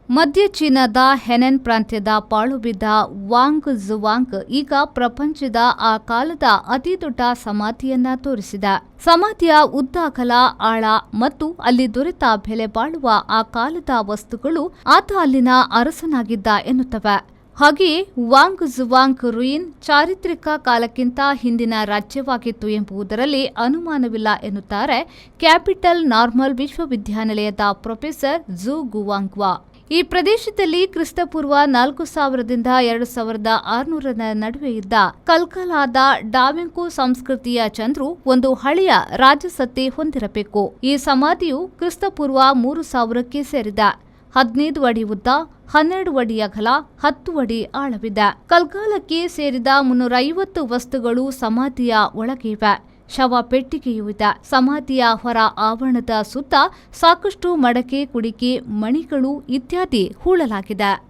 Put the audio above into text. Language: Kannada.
ಮಧ್ಯ ಚೀನಾದ ಹೆನೆನ್ ಪ್ರಾಂತ್ಯದ ಪಾಳುಬಿದ್ದ ವಾಂಗ್ ಝುವಾಂಗ್ ಈಗ ಪ್ರಪಂಚದ ಆ ಕಾಲದ ಅತಿದೊಡ್ಡ ಸಮಾಧಿಯನ್ನ ತೋರಿಸಿದ. ಸಮಾಧಿಯ ಉದ್ದ, ಅಗಲ, ಆಳ ಮತ್ತು ಅಲ್ಲಿ ದೊರೆತ ಬೆಲೆ ಬಾಳುವ ಆ ಕಾಲದ ವಸ್ತುಗಳು ಆತ ಅಲ್ಲಿನ ಅರಸನಾಗಿದ್ದ ಎನ್ನುತ್ತವೆ. ಹಾಗೆಯೇ ವಾಂಗ್ ಝುವಾಂಗ್ ರುಯಿನ್ ಚಾರಿತ್ರಿಕ ಕಾಲಕ್ಕಿಂತ ಹಿಂದಿನ ರಾಜ್ಯವಾಗಿತ್ತು ಎಂಬುದರಲ್ಲಿ ಅನುಮಾನವಿಲ್ಲ ಎನ್ನುತ್ತಾರೆ ಕ್ಯಾಪಿಟಲ್ ನಾರ್ಮಲ್ ವಿಶ್ವವಿದ್ಯಾನಿಲಯದ ಪ್ರೊಫೆಸರ್ ಝು ಗುವಾಂಗ್ವಾ. ಈ ಪ್ರದೇಶದಲ್ಲಿ ಕ್ರಿಸ್ತಪೂರ್ವ 4000ರಿಂದ 2600ರ ನಡುವೆ ಇದ್ದ ಕಲ್ಕಲಾದ ಡಾವೆಂಕು ಸಂಸ್ಕೃತಿಯ ಜನರು ಒಂದು ಹಳೆಯ ರಾಜಸತ್ತೆ ಹೊಂದಿರಬೇಕು. ಈ ಸಮಾಧಿಯು ಕ್ರಿಸ್ತಪೂರ್ವ 3000ಕ್ಕೆ ಸೇರಿದ. 15 ಅಡಿ ಉದ್ದ, 12 ಅಡಿ ಅಗಲ, 10 ಅಡಿ ಆಳವಿದೆ. ಕಲ್ಕಾಲಕ್ಕೆ ಸೇರಿದ 350 ವಸ್ತುಗಳು ಸಮಾಧಿಯ ಒಳಗೆ ಇವೆ. ಶವ ಪೆಟ್ಟಿಗೆಯೂ ಇದೆ. ಸಮಾಧಿಯ ಹೊರ ಆವರಣದ ಸುತ್ತ ಸಾಕಷ್ಟು ಮಡಕೆ, ಕುಡಿಕೆ, ಮಣಿಗಳು ಇತ್ಯಾದಿ ಹೂಳಲಾಗಿದೆ.